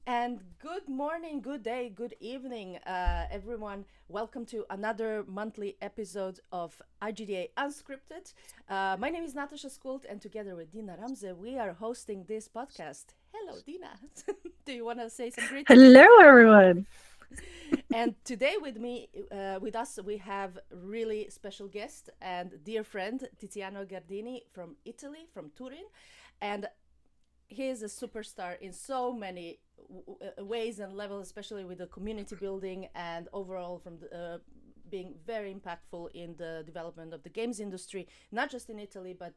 And good morning, good day, good evening, everyone. Welcome to another monthly episode of IGDA Unscripted. My name is Natasha Skult, and together with Dina Ramse, we are hosting this podcast. Hello, Dina. Do you want to say some greetings? Hello, everyone. And today with us, we have really special guest and dear friend Tiziano Giardini from Italy, from Turin, and he is a superstar in so many ways and levels, especially with the community building and overall from being very impactful in the development of the games industry, not just in Italy but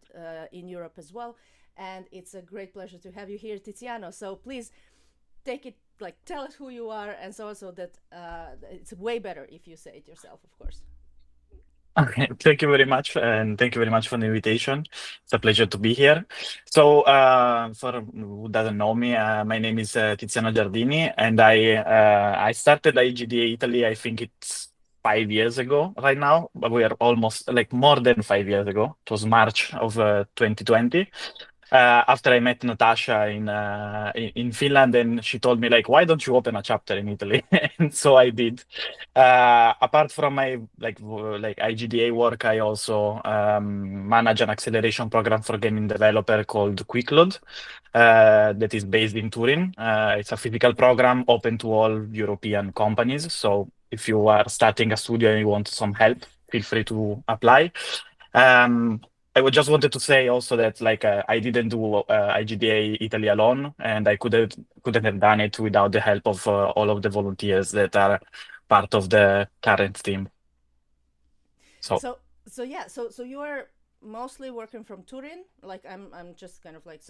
in Europe as well. And it's a great pleasure to have you here, Tiziano. So please take it, like, tell us who you are, and so that it's way better if you say it yourself, of course. Okay, thank you very much, and thank you very much for the invitation. It's a pleasure to be here. So, for who doesn't know me, my name is Tiziano Giardini, and I started IGDA Italy. I think it's 5 years ago right now, but we are almost like more than 5 years ago. It was March of 2020. After I met Natasha in Finland, and she told me like, why don't you open a chapter in Italy? And so I did. Apart from my like IGDA work, I also manage an acceleration program for gaming developer called QuickLoad, that is based in Turin. It's a physical program open to all European companies. So if you are starting a studio and you want some help, feel free to apply. Um, I would just wanted to say also that I didn't do IGDA Italy alone, and I couldn't have done it without the help of all of the volunteers that are part of the current team. So So you are mostly working from Turin. Like I'm just kind of like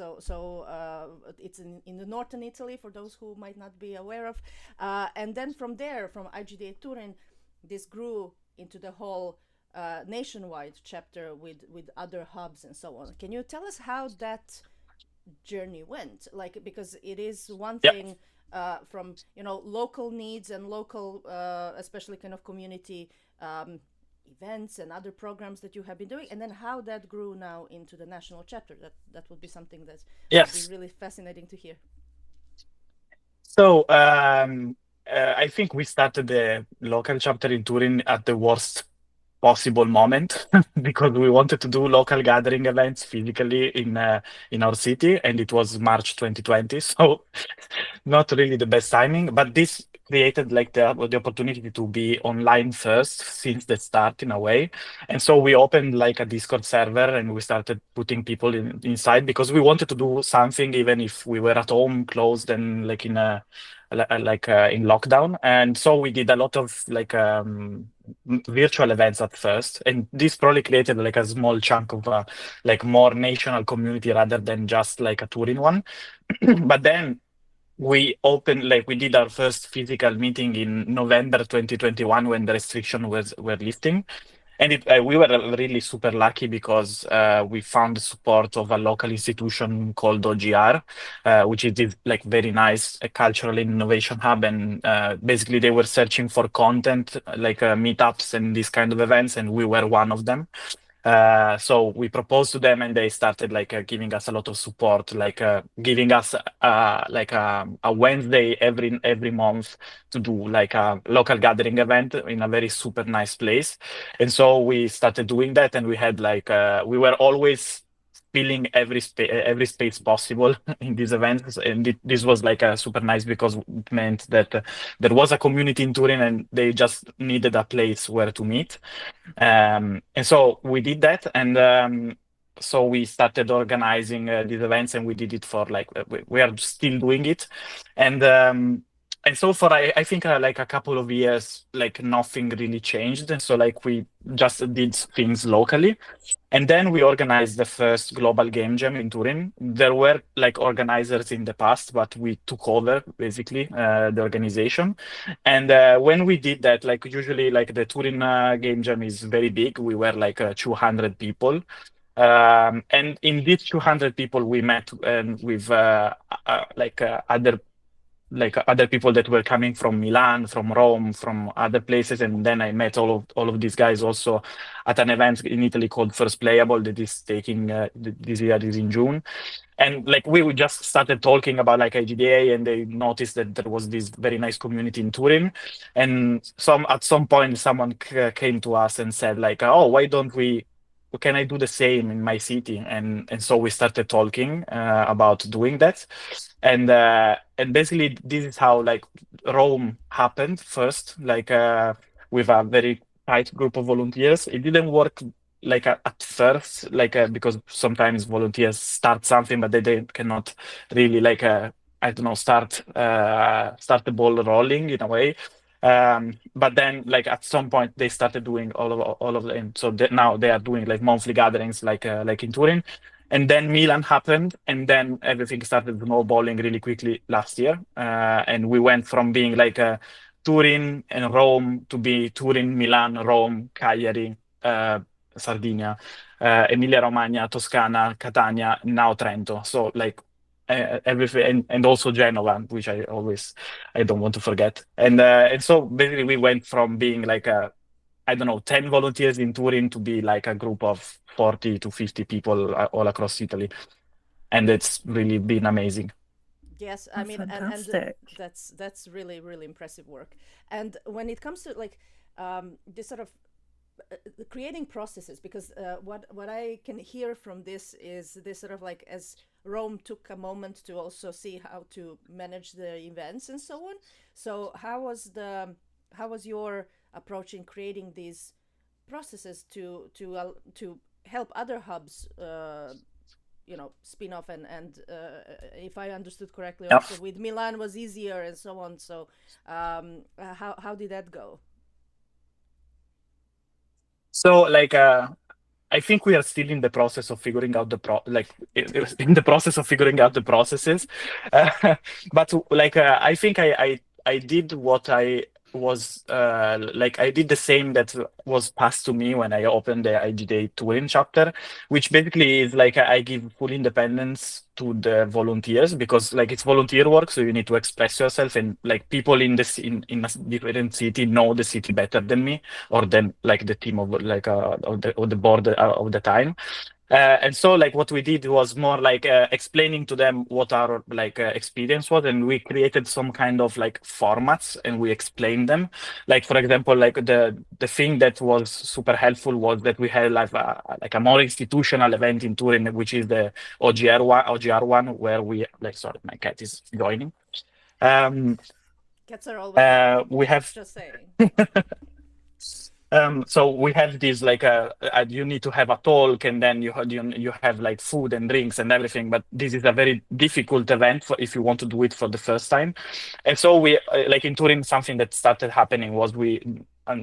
it's in the northern Italy for those who might not be aware of, and then from there, from IGDA Turin, this grew into the whole nationwide chapter with other hubs and so on. Can you tell us how that journey went? Like, because it is one yeah. thing from local needs and local, especially kind of community events and other programs that you have been doing, and then how that grew now into the national chapter. That would be something that would be Yes. really fascinating to hear. So I think we started the local chapter in Turin at the worst possible moment because we wanted to do local gathering events physically in our city, and it was March 2020, so not really the best timing. But this created like the opportunity to be online first since the start in a way, and so we opened like a Discord server and we started putting people inside because we wanted to do something even if we were at home closed and like in lockdown. And so we did a lot of virtual events at first, and this probably created like a small chunk of like more national community rather than just like a touring one. But then we did our first physical meeting in November 2021 when the restriction were lifting. And we were really super lucky because we found the support of a local institution called OGR, which is this like very nice cultural innovation hub. And basically, they were searching for content like meetups and these kind of events, and we were one of them. So we proposed to them, and they started giving us a lot of support, giving us a Wednesday every month to do like a local gathering event in a very super nice place. And so we started doing that, and we had we were always filling every space possible in these events, and this was like a super nice because it meant that there was a community in Turin, and they just needed a place where to meet. And so we did that, and so we started organizing these events, and we did it for we are still doing it, and so for I think like a couple of years, like nothing really changed, and so like we just did things locally. And then we organized the first global game jam in Turin. There were like organizers in the past, but we took over basically the organization. And when we did that, like usually like the Turin game jam is very big. We were like 200 people. And in these 200 people, we met with other like other people that were coming from Milan, from Rome, from other places, and then I met all of these guys also at an event in Italy called First Playable that is taking this year is in June. And like we just started talking about like IGDA, and they noticed that there was this very nice community in Turin. And at some point someone came to us and said like, oh, why don't we, can I do the same in my city? And so we started talking about doing that. And basically this is how like Rome happened first, like with a very tight group of volunteers. It didn't work like at first, like because sometimes volunteers start something, but they cannot really like I don't know, start the ball rolling in a way. But then like at some point they started doing all of them. So now they are doing like monthly gatherings like in Turin. And then Milan happened, and then everything started snowballing really quickly last year. And we went from being like Turin and Rome to be Turin, Milan, Rome, Cagliari, Sardinia, Emilia-Romagna, Toscana, Catania, now Trento. So like everything, and also Genova, which I don't want to forget. And so basically we went from being like I don't know, 10 volunteers in Turin to be like a group of 40 to 50 people all across Italy. And it's really been amazing. Yes, I Oh, mean, and fantastic. that's really really impressive work. And when it comes to like this sort of creating processes, because what I can hear from this is this sort of like, as Rome took a moment to also see how to manage the events and so on. So how was your approach in creating these processes to help other hubs spin off, and if I understood correctly, Yeah. also with Milan was easier and so on. So how did that go? So like I think we are still in the process of figuring out in the process of figuring out the processes. But like I think I did what I was like I did the same that was passed to me when I opened the IGDA Turin chapter, which basically is like I give full independence to the volunteers, because like it's volunteer work, so you need to express yourself, and like people in a different city know the city better than me, or than like the team of like of the board of the time. And so like what we did was more like explaining to them what our like experience was, and we created some kind of like formats and we explained them. Like for example, like the thing that was super helpful was that we had like a more institutional event in Turin, which is the OGR one, where we like, sorry, my cat is joining. Um, Cats are always welcome. we have Just saying. So we have this like you need to have a talk, and then you have like food and drinks and everything. But this is a very difficult event for if you want to do it for the first time. And so we like in Turin, something that started happening was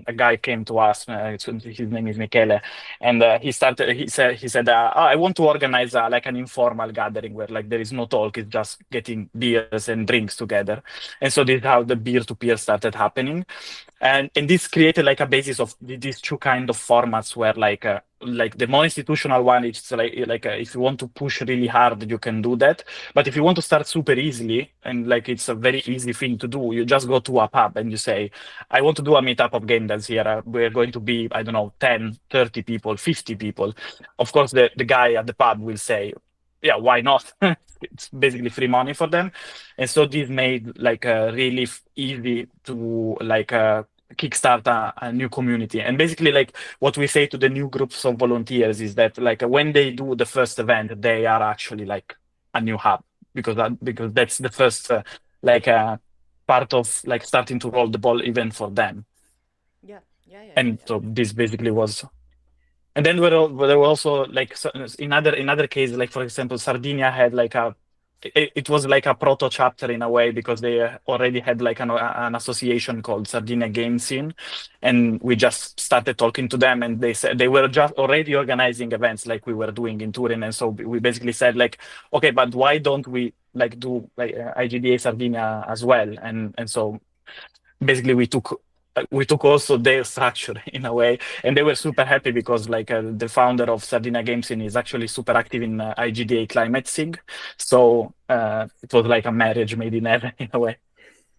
a guy came to us. His name is Michele, and he said oh, I want to organize like an informal gathering where like there is no talk, it's just getting beers and drinks together. And so this is how the peer to peer started happening. And this created like a basis of these two kind of formats, where like the more institutional one, it's like if you want to push really hard, you can do that. But if you want to start super easily, and like it's a very easy thing to do, you just go to a pub and you say, I want to do a meetup of game dance here. We're going to be, I don't know, 10, 30 people, 50 people. Of course, the guy at the pub will say, yeah, why not? It's basically free money for them. And so this made like really easy to like kickstart a new community. And basically, like what we say to the new groups of volunteers is that like when they do the first event, they are actually like a new hub, because that's the first like part of like starting to roll the ball even for them. Yeah, yeah, yeah, yeah, And yeah. so this basically was. And then there were also like in other cases, like for example, Sardinia had like it was like a proto chapter in a way, because they already had like an association called Sardinia Game Scene, and we just started talking to them, and they said they were just already organizing events like we were doing in Turin. And so we basically said like, okay, but why don't we like do like IGDA Sardinia as well? And so basically we took also their structure in a way, and they were super happy, because like the founder of Sardinia Games is actually super active in IGDA Climate Sig. So it was like a marriage made in heaven in a way.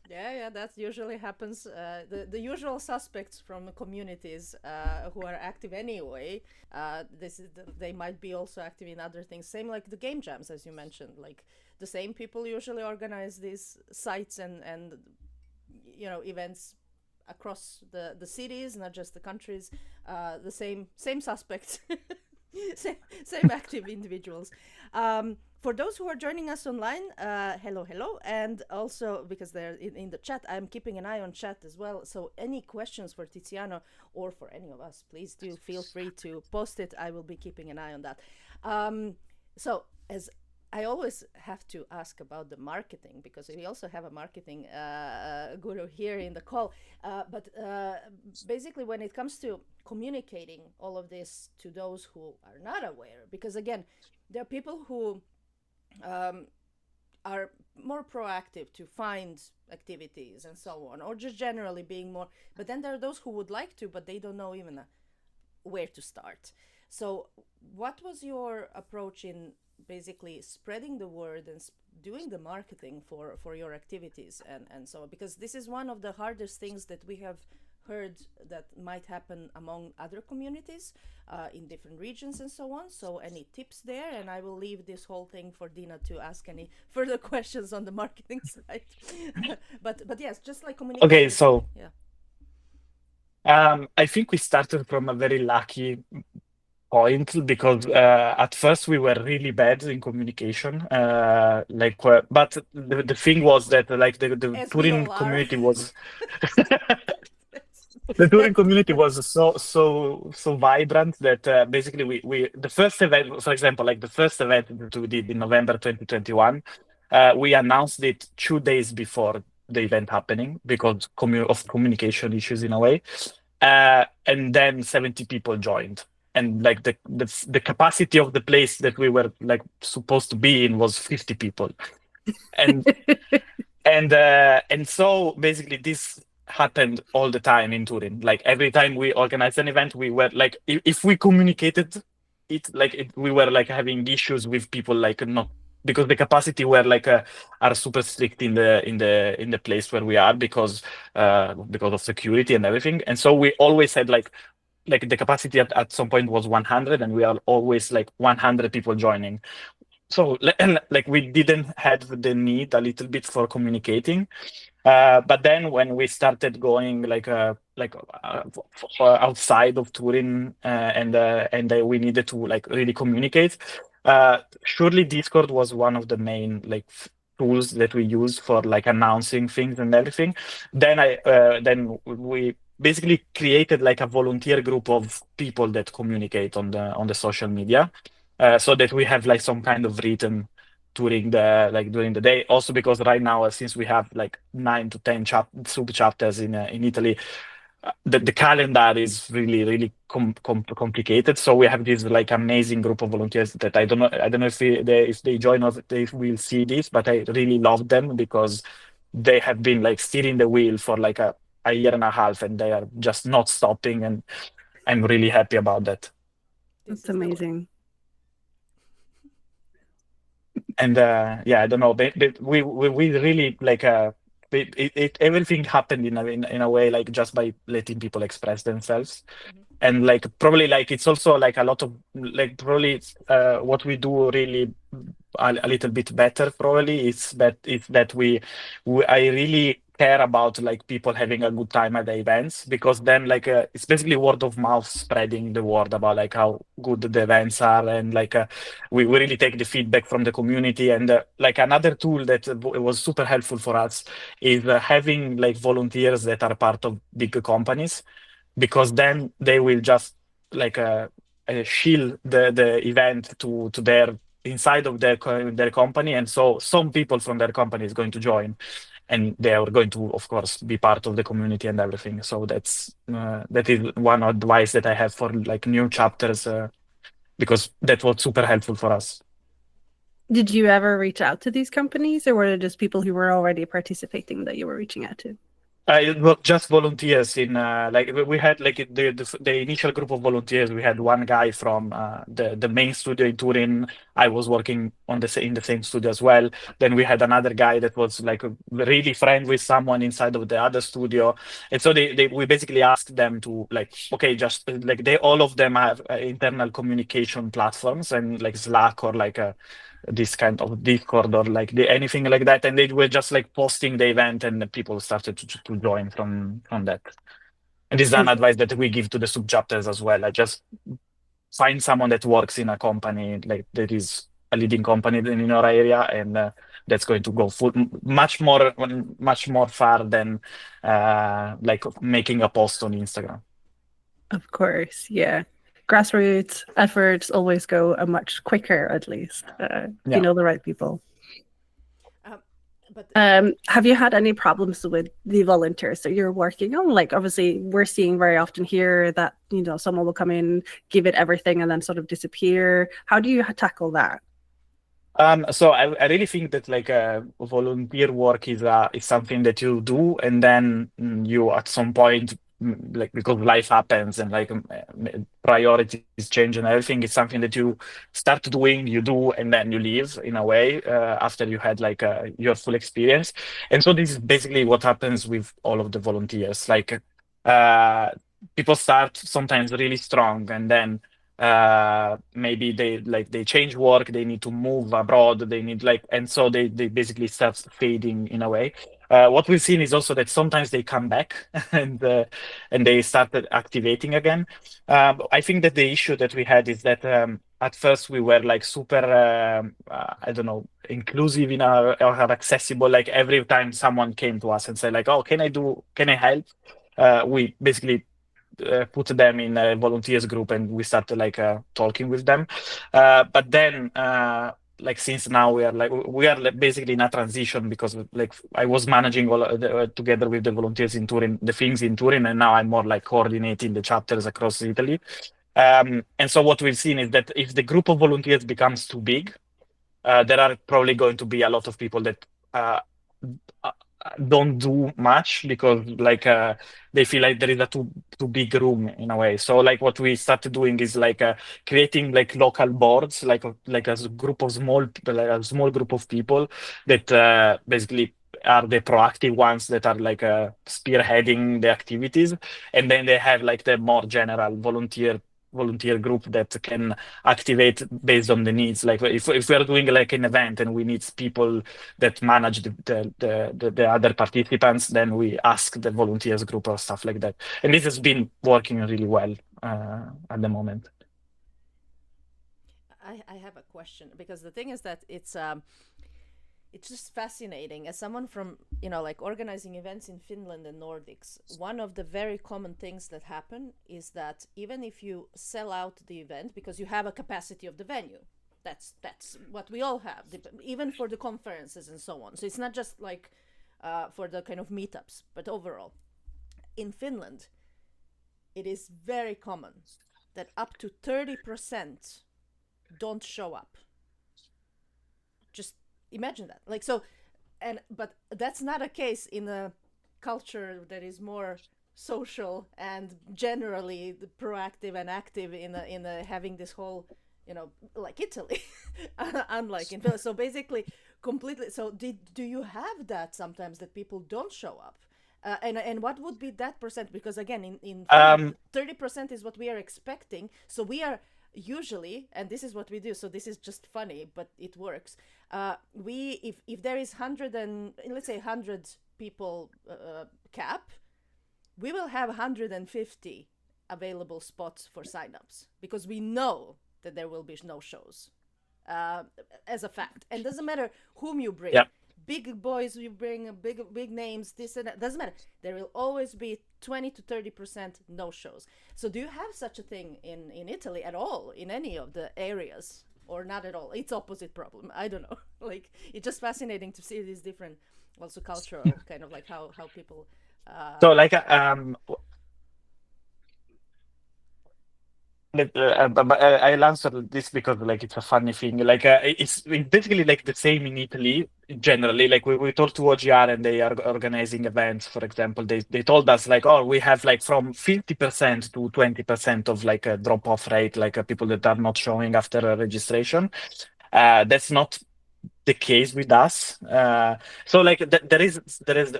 Yeah, that usually happens. The usual suspects from the communities who are active anyway. They might be also active in other things. Same like the game jams, as you mentioned. Like the same people usually organize these sites and events across the cities, not just the countries. The same suspects. same, same active individuals. For those who are joining us online, hello, hello. And also, because they're in the chat, I'm keeping an eye on chat as well. So, any questions for Tiziano or for any of us, please do feel free to post it. I will be keeping an eye on that. So, as I always have to ask about the marketing because we also have a marketing guru here in the call. But basically, when it comes to communicating all of this to those who are not aware, because again, there are people who um, are more proactive to find activities and so on, or just generally being more. But then there are those who would like to, but they don't know even where to start. So, what was your approach in basically spreading the word and doing the marketing for your activities and so on? Because this is one of the hardest things that we have heard that might happen among other communities in different regions and so on. So, any tips there? And I will leave this whole thing for Dina to ask any further questions on the marketing side. but yes, just like Okay, communicating. so Yeah. I think we started from a very lucky point because at first we were really bad in communication. But the thing was that like the As we touring all are. community was That's, the touring that community was so vibrant that basically we the first event, for example, like the first event that we did in November 2021, we announced it 2 days before the event happening because of communication issues in a way, and then 70 people joined. And like the capacity of the place that we were like supposed to be in was 50 people, and and so basically this happened all the time in Turin. Like every time we organized an event, we were like, if we communicated it, like we were like having issues with people, like not because the capacity were like are super strict in the place where we are because of security and everything. And so we always had like the capacity at some point was 100, and we are always like 100 people joining. So and like we didn't have the need a little bit for communicating, but then when we started going outside of Turin, and we needed to like really communicate, surely Discord was one of the main like tools that we used for like announcing things and everything. Then we basically created like a volunteer group of people that communicate on the social media, so that we have like some kind of written during the day. Also because right now, since we have like 9 to 10 sub chapters in Italy, the calendar is really complicated. So we have this like amazing group of volunteers that I don't know if they join us, they will see this, but I really love them because they have been like steering the wheel for like a year and a half, and they are just not stopping, and I'm really happy about that. this That's is the amazing. And yeah, I don't know. We really like everything happened in a way like just by letting people express themselves. Mhm. And like probably like it's also like a lot of like probably what we do really a little bit better probably is that I really care about like people having a good time at the events, because then like it's basically word of mouth spreading the word about like how good the events are. And like we really take the feedback from the community. And like another tool that was super helpful for us is having like volunteers that are part of big companies, because then they will just like shield the event to their inside of their company. And so some people from their company is going to join, and they are going to of course be part of the community and everything. So that is one advice that I have for like new chapters, because that was super helpful for us. Did you ever reach out to these companies, or were it just people who were already participating that you were reaching out to? It was just volunteers in like we had like the initial group of volunteers. We had one guy from the main studio in Turin. I was working on in the same studio as well. Then we had another guy that was like really friend with someone inside of the other studio, and so we basically asked them to like, okay, just like they all of them have internal communication platforms and like Slack or like this kind of Discord or like anything like that, and they were just like posting the event, and the people started to join from that. And this is an And advice that we give to the sub chapters as well. I just find someone that works in a company like that is a leading company in your area, and that's going to go much more far than like making a post on Instagram. of course, yeah. Grassroots efforts always go a much quicker, at least, if you Yeah. know the right people. But Have you had any problems with the volunteers that you're working on? Like, obviously, we're seeing very often here that, you know, someone will come in, give it everything, and then sort of disappear. How do you tackle that? So I really think that like volunteer work is something that you do, and then you at some point like because life happens and like priorities change and everything, it's something that you start doing, you do, and then you leave in a way after you had like your full experience. And so this is basically what happens with all of the volunteers. Like uh, people start sometimes really strong, and then maybe they change work, they need to move abroad, they need like, and so they basically start fading in a way. What we've seen is also that sometimes they come back and they started activating again. I think that the issue that we had is that at first we were like super I don't know, inclusive in our accessible. Like every time someone came to us and said like, oh, can I help, we basically put them in a volunteers group and we started like talking with them. But then like since now we are like, basically in a transition because like I was managing all together with the volunteers in Turin, the things in Turin, and now I'm more like coordinating the chapters across Italy. And so what we've seen is that if the group of volunteers becomes too big, there are probably going to be a lot of people that uh, uh, don't do much because like they feel like there is a too big room in a way. So like what we started doing is like creating like local boards, like a group of like a small group of people that basically are the proactive ones that are like spearheading the activities, and then they have like the more general volunteer group that can activate based on the needs. Like if we are doing like an event and we need people that manage the other participants, then we ask the volunteers group or stuff like that. And this has been working really well at the moment. I have a question, because the thing is that it's just fascinating as someone from, you know, like organizing events in Finland and Nordics. One of the very common things that happen is that even if you sell out the event because you have a capacity of the venue, that's what we all have, even for the conferences and so on. So it's not just like for the kind of meetups, but overall in Finland it is very common that up to 30% don't show up. Just imagine that. Like, so, and but that's not a case in a culture that is more social and generally proactive and active in a having this whole, you know, like Italy, unlike in Finland. So basically, completely. So do you have that sometimes that people don't show up? And what would be that percent? Because again, in Finland, 30% is what we are expecting. So we are usually, and this is what we do. So this is just funny, but it works. We if there is 100 and let's say 100 people cap, we will have 150 available spots for signups because we know that there will be no shows as a fact. And doesn't matter whom you bring. Yeah. Big boys you bring, big names, this and that, doesn't matter. There will always be 20 to 30% no shows. So do you have such a thing in Italy at all, in any of the areas, or not at all? It's opposite problem. I don't know. Like, it's just fascinating to see these different also cultural kind of like how people So like I'll answer this because like it's a funny thing. Like it's basically like the same in Italy. generally, like we talked to OGR and they are organizing events, for example. They told us like, oh, we have like from 50% to 20% of like a drop-off rate, like people that are not showing after registration. That's not the case with us. So like there is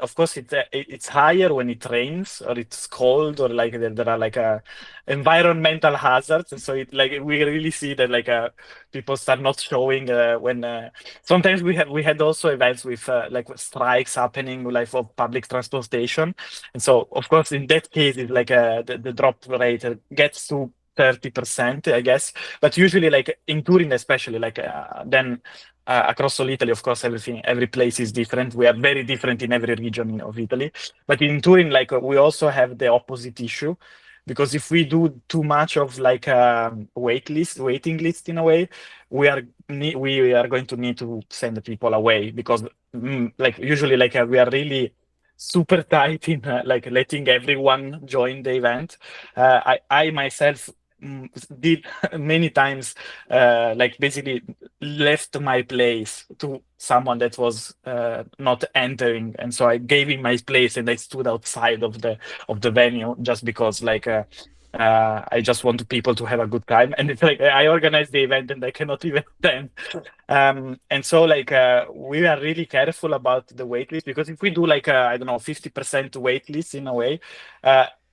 of course it's higher when it rains or it's cold or like there are like environmental hazards. And so like we really see that like people start not showing when sometimes we had also events with like strikes happening like for public transportation. And so of course in that case it's like the drop rate gets to 30%, I guess. But usually like in touring especially like then across all Italy, of course, every place is different. We are very different in every region of Italy. But in Turin, like we also have the opposite issue, because if we do too much of like waiting list in a way, we are going to need to send the people away because like usually like we are really super tight in like letting everyone join the event. I myself did many times like basically left my place to someone that was not entering, and so I gave him my place and I stood outside of the venue just because like I just want people to have a good time, and it's like I organized the event and I cannot even attend. And so like we are really careful about the wait list, because if we do like I don't know 50% wait list in a way,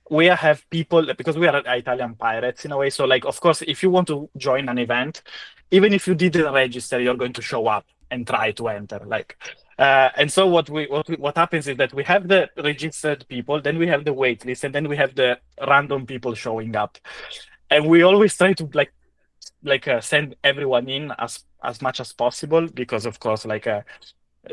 we have people, because we are Italian pirates in a way. So like of course if you want to join an event, even if you didn't register, you're going to show up and try to enter. Like and so what happens is that we have the registered people, then we have the wait list, and then we have the random people showing up, and we always try to like send everyone in as much as possible, because of course like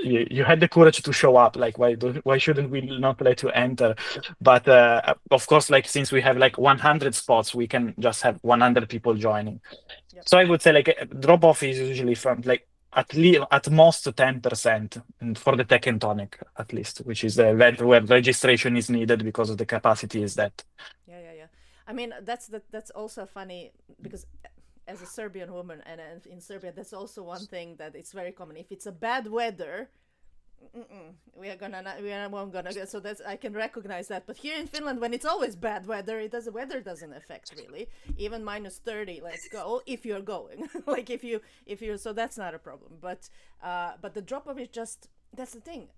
you had the courage to show up, like why shouldn't we not let you enter? But of course like since we have like 100 spots, we can just have 100 people joining. Yep. So I would say like drop off is usually from like at most 10%, and for the Tech and Tonic at least, which is the event where registration is needed because of the capacity is that. Yeah. I mean, that's also funny because as a Serbian woman and in Serbia, that's also one thing that it's very common. If it's a bad weather, we are not gonna go. So that's, I can recognize that. But here in Finland, when it's always bad weather, weather doesn't affect really. Even -30, let's go if you're going. Like if you so that's not a problem. But the drop off is just, that's the thing.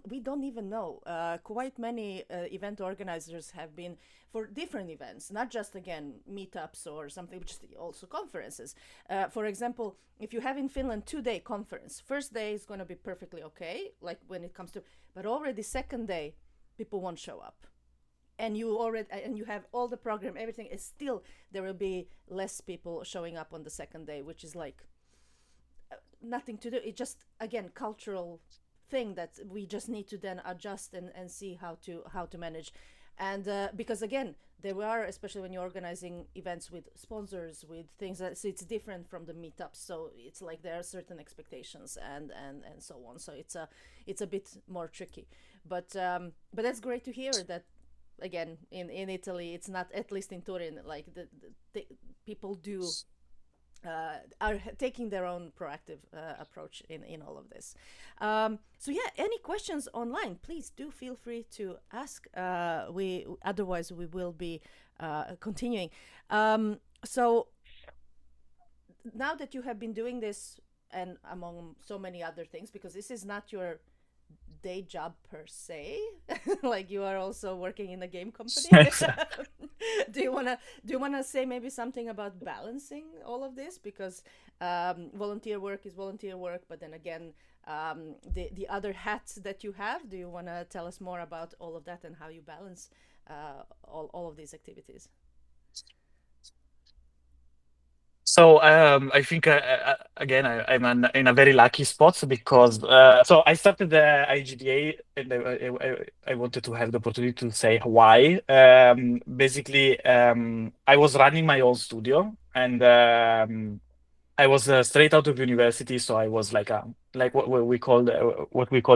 We don't even know. Quite many event organizers have been for different events, not just again meetups or something, which is also conferences. For example, if you have in Finland 2-day conference, first day is going to be perfectly okay, like when it comes to, but already second day, people won't show up. And you have all the program, everything is still, there will be less people showing up on the second day, which is like nothing to do. It's just again cultural thing that we just need to then adjust and see how to manage. And because again there are, especially when you're organizing events with sponsors, with things that, so it's different from the meetups, so it's like there are certain expectations and so on, so it's a bit more tricky, but that's great to hear that again in Italy it's not, at least in Turin, like the people do are taking their own proactive approach in all of this. So yeah, any questions online, please do feel free to ask. Otherwise we will be continuing. So now that you have been doing this, and among so many other things, because this is not your day job per se, like you are also working in a game company. do you wanna say maybe something about balancing all of this, because volunteer work is volunteer work, but then again the other hats that you have, do you want to tell us more about all of that and how you balance all of these activities? So I think again I'm in a very lucky spot, because so I started the IGDA and I wanted to have the opportunity to say why. Basically, I was running my own studio, and I was straight out of university, so I was like what we call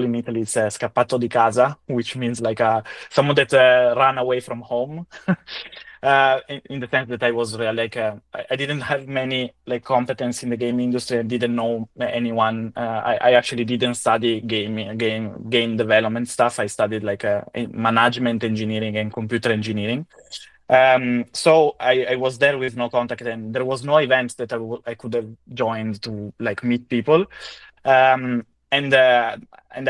in Italy is scappato di casa, which means like someone that ran away from home. in the sense that I was like I didn't have many like competence in the game industry. I didn't know anyone. I actually didn't study game development stuff. I studied like management engineering and computer engineering. So I was there with no contact, and there was no events that I could have joined to like meet people. Um, and uh, I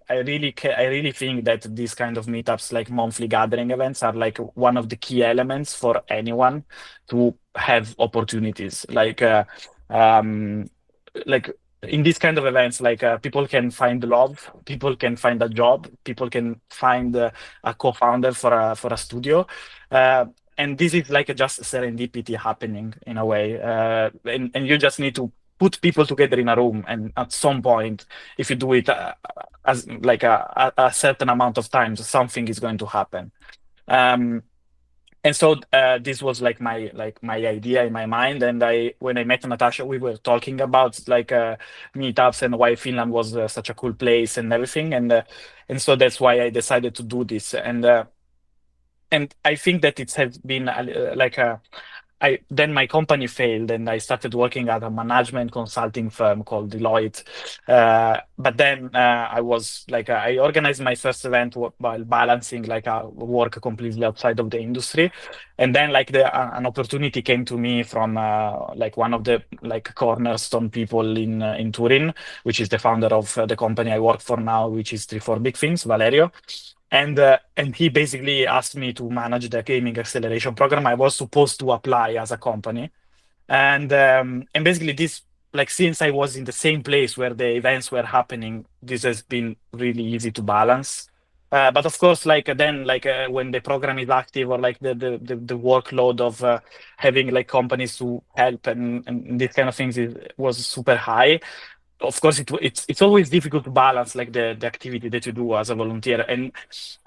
really think that these kind of meetups, like monthly gathering events, are like one of the key elements for anyone to have opportunities. Um, like in these kind of events, people can find love, people can find a job, people can find a co-founder for a studio. Uh, and this is like just serendipity happening in a way. And you just need to put people together in a room, and at some point, if you do it as like a certain amount of times, something is going to happen. Um, and so this was like my idea in my mind. And when I met Natasha, we were talking about meetups and why Finland was such a cool place and everything. And so that's why I decided to do this. And I think that it has been like a I then my company failed, and I started working at a management consulting firm called Deloitte. But then I was like I organized my first event while balancing like a work completely outside of the industry. And then an opportunity came to me from like one of the like cornerstone people in Turin, which is the founder of the company I work for now, which is 3 4 Big Things, Valerio. And he basically asked me to manage the gaming acceleration program. I was supposed to apply as a company, and basically this, like, since I was in the same place where the events were happening, this has been really easy to balance. But of course, when the program is active, or like the workload of having like companies to help and these kind of things was super high. Of course, it's always difficult to balance like the activity that you do as a volunteer. And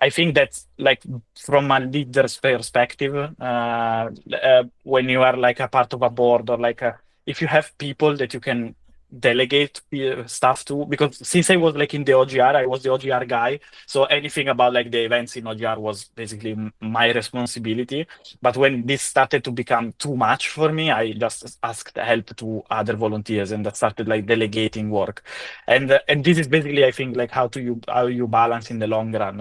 I think that's like from a leader's perspective, when you are like a part of a board, or if you have people that you can delegate stuff to. Because since I was like in the OGR, I was the OGR guy, so anything about like the events in OGR was basically my responsibility. But when this started to become too much for me, I just asked help to other volunteers, and that started like delegating work. And this is basically, I think, like how you balance in the long run.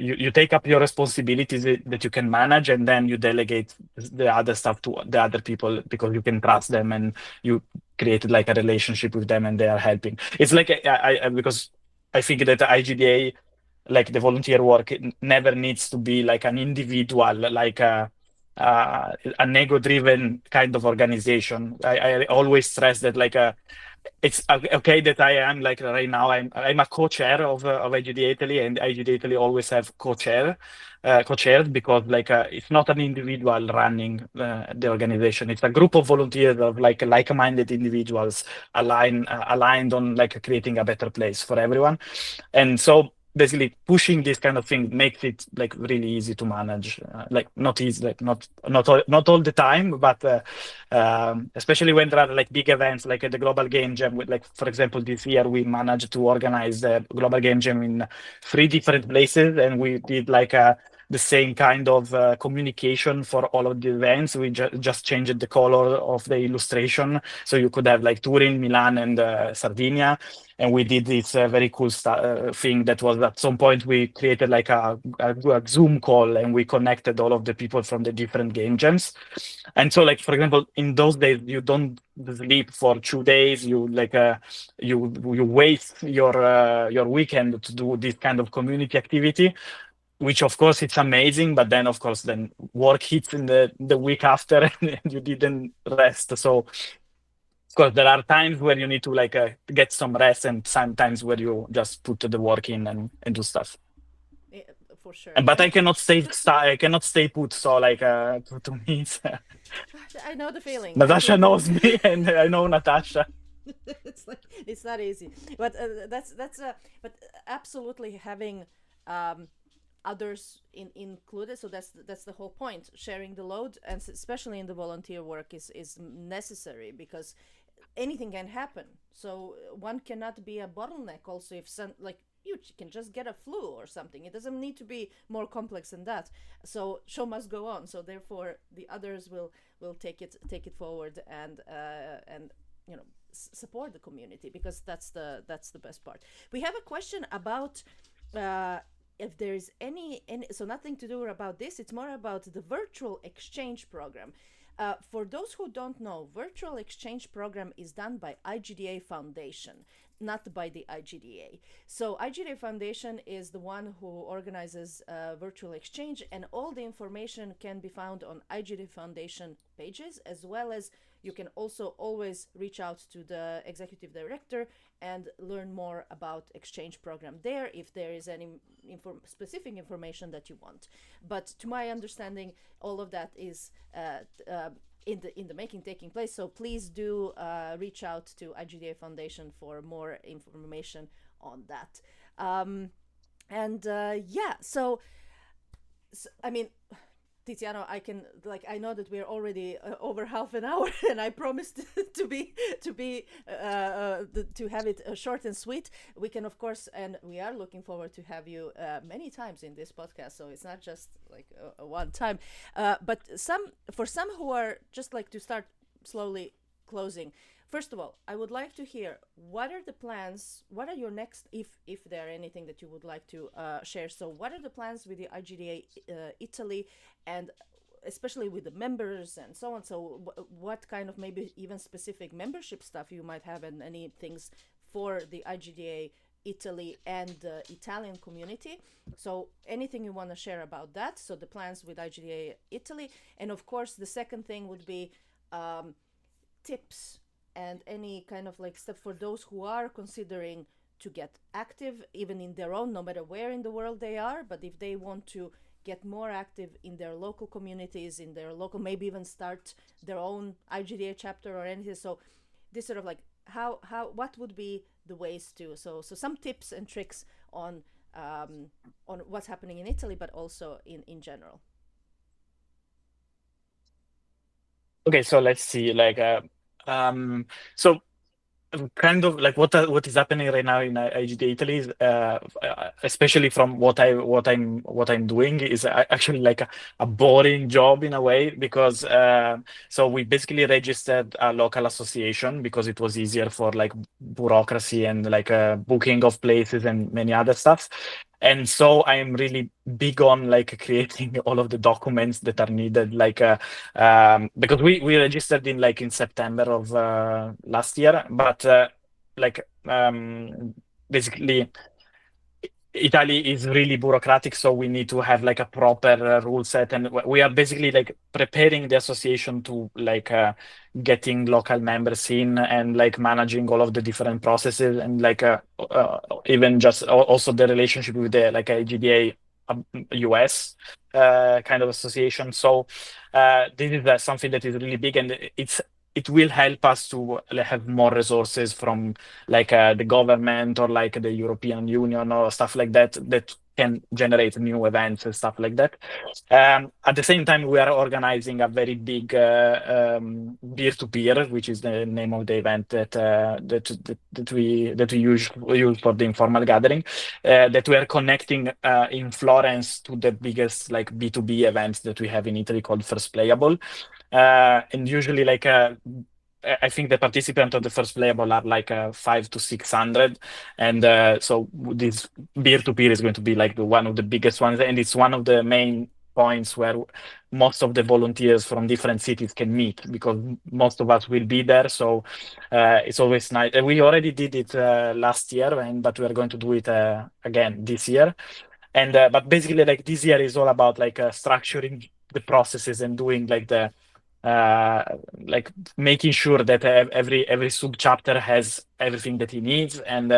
You take up your responsibilities that you can manage, and then you delegate the other stuff to the other people, because you can trust them, and you created like a relationship with them, and they are helping. It's like because I think that IGDA, like the volunteer work, it never needs to be like an individual, an ego-driven kind of organization. I always stress that it's okay that I am like right now I'm a co-chair of IGDA Italy, and IGDA Italy always have co-chairs, because it's not an individual running the organization. It's a group of volunteers of like-minded individuals aligned on like creating a better place for everyone. And so basically pushing this kind of thing makes it like really easy to manage. Like not easy, like not all the time, but especially when there are like big events like at the Global Game Jam. With, like, for example, this year we managed to organize the Global Game Jam in 3 different places, and we did the same kind of communication for all of the events. We just changed the color of the illustration, so you could have like Turin, Milan, and Sardinia. And we did this very cool thing that was, at some point we created like a Zoom call, and we connected all of the people from the different game jams. And so, like, for example, in those days you don't sleep for 2 days. You waste your weekend to do this kind of community activity, which of course it's amazing. But then of course then work hits in the week after, and you didn't rest. So of course there are times where you need to get some rest, and sometimes where you just put the work in and do stuff. Yeah, for sure. But I cannot stay put. So to me, I know the feeling. Natasha knows me, and I know Natasha. It's like it's not easy, but but absolutely having others included. So that's the whole point. Sharing the load, and especially in the volunteer work, is necessary, because anything can happen. So one cannot be a bottleneck. Also, if some, like, you can just get a flu or something. It doesn't need to be more complex than that. So show must go on. So therefore, the others will take it forward and support the community, because that's the best part. We have a question about if there is any, so nothing to do about this. It's more about the virtual exchange program. For those who don't know, virtual exchange program is done by IGDA Foundation, not by the IGDA. So IGDA Foundation is the one who organizes virtual exchange, and all the information can be found on IGDA Foundation pages, as well as you can also always reach out to the executive director and learn more about exchange program there if there is any specific information that you want. But to my understanding, all of that is in the making, taking place. So please do reach out to IGDA Foundation for more information on that. So I mean, Tiziano, I know that we're already over half an hour, and I promised to have it short and sweet. We can, of course, and we are looking forward to have you many times in this podcast. So it's not just like a one time, but for some who are just like to start slowly closing. First of all, I would like to hear what are the plans, what are your next, if there are anything that you would like to share. So what are the plans with the IGDA Italy, and especially with the members and so on. So what kind of maybe even specific membership stuff you might have, and any things for the IGDA Italy and the Italian community. So anything you want to share about that. So the plans with IGDA Italy. And of course, the second thing would be tips and any kind of like stuff for those who are considering to get active, even in their own, no matter where in the world they are, but if they want to get more active in their local communities, in their local, maybe even start their own IGDA chapter or anything. So this sort of like what would be the ways to, so some tips and tricks on what's happening in Italy, but also in general. Okay, so let's see, so kind of like what is happening right now in IGDA Italy is, especially from what I'm doing, is actually like a boring job in a way, because so we basically registered a local association because it was easier for like bureaucracy and like booking of places and many other stuff. And so I'm really big on like creating all of the documents that are needed, because we registered in September of last year, but basically Italy is really bureaucratic, so we need to have like a proper rule set, and we are basically like preparing the association to getting local members in and like managing all of the different processes, and even just also the relationship with the like IGDA US kind of association. So this is something that is really big, and it will help us to have more resources from the government or like the European Union or stuff like that can generate new events and stuff like that. At the same time, we are organizing a very big peer-to-peer, which is the name of the event that we use for the informal gathering, that we are connecting in Florence to the biggest like B2B events that we have in Italy called First Playable. And usually I think the participants of the First Playable are like 500 to 600, and so this peer-to-peer is going to be like one of the biggest ones, and it's one of the main points where most of the volunteers from different cities can meet, because most of us will be there. So it's always nice. We already did it last year, but we are going to do it again this year. And but basically, like this year is all about like structuring the processes and doing like making sure that every sub chapter has everything that he needs and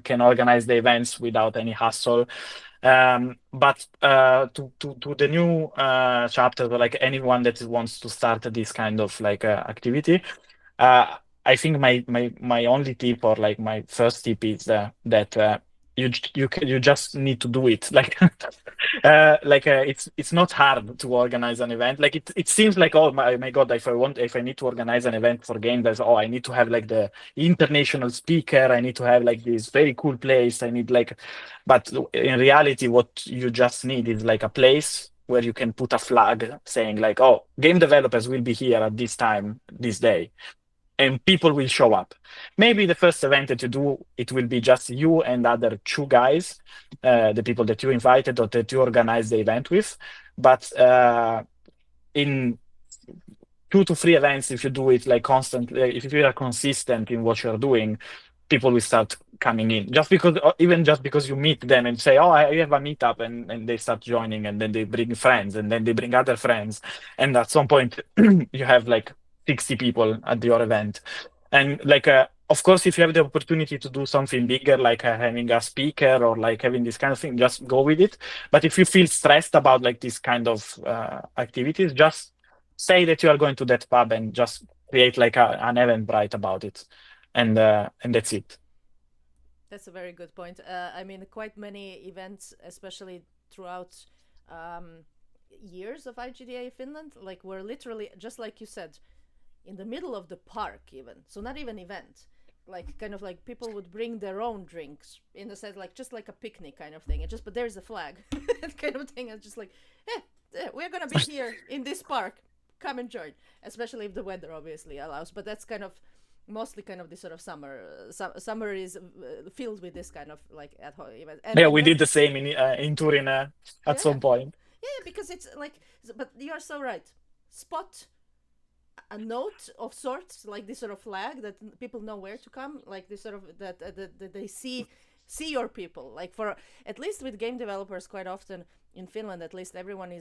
can organize the events without any hassle. But to the new chapter, or like anyone that wants to start this kind of like activity, I think my only tip, or like my first tip, is that you just need to do it. Like it's not hard to organize an event. Like it seems like, oh my God, if I need to organize an event for game devs, oh, I need to have like the international speaker, I need to have like this very cool place, I need like, but in reality what you just need is like a place where you can put a flag saying like, oh, game developers will be here at this time, this day, and people will show up. Maybe the first event that you do, it will be just you and other two guys, the people that you invited or that you organized the event with. But in 2 to 3 events, if you do it like constantly, if you are consistent in what you're doing, people will start coming in. Just because, even just because you meet them and say, "Oh, I have a meetup," and they start joining, and then they bring friends, and then they bring other friends, and at some point, you have like 60 people at your event. And like, of course, if you have the opportunity to do something bigger, like having a speaker or like having this kind of thing, just go with it. But if you feel stressed about like this kind of activities, just say that you are going to that pub and just create like an Eventbrite about it, and that's it. That's a very good point. I mean, quite many events, especially throughout years of IGDA Finland, like were literally, just like you said, in the middle of the park even. So not even event. Like kind of like people would bring their own drinks in the sense like just like a picnic kind of thing. It just, but there's a flag kind of thing. It's just like, we're gonna be here in this park. Come and join, especially if the weather obviously allows. But that's kind of mostly kind of this sort of summer. Summer is filled with this kind of like ad hoc event. Yeah, we did the same in Turin at some point. Yeah, because it's like, but you are so right. Spot a note of sorts, like this sort of flag that people know where to come, like this sort of that they see your people. Like for at least with game developers, quite often in Finland, at least everyone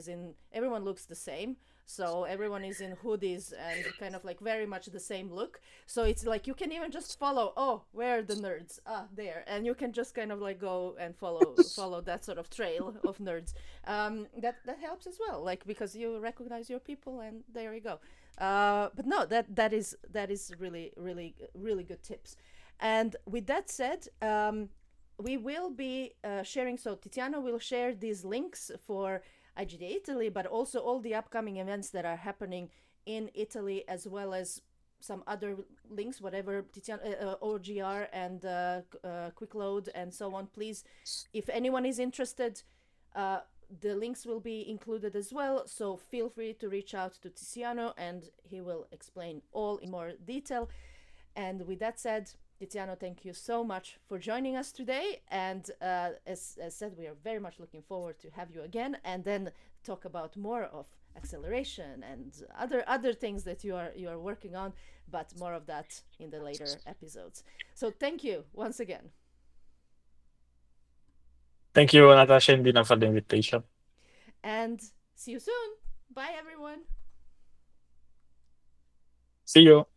looks the same. So everyone is in hoodies and kind of like very much the same look. So it's like you can even just follow, oh, where are the nerds? Ah, there. And you can just kind of like go and follow that sort of trail of nerds. That helps as well, like because you recognize your people and there you go. But no, that is really, really, really good tips. And with that said, we will be sharing, so Tiziano will share these links for IGDA Italy, but also all the upcoming events that are happening in Italy, as well as some other links, whatever Tiziano, OGR and Quick Load and so on. Please, if anyone is interested, the links will be included as well. So feel free to reach out to Tiziano and he will explain all in more detail. And with that said, Tiziano, thank you so much for joining us today. And as said, we are very much looking forward to have you again and then talk about more of acceleration and other things that you are working on, but more of that in the later episodes. So thank you once again. Thank you, Natasha and Dina, for the invitation. And see you soon. Bye, everyone. See you.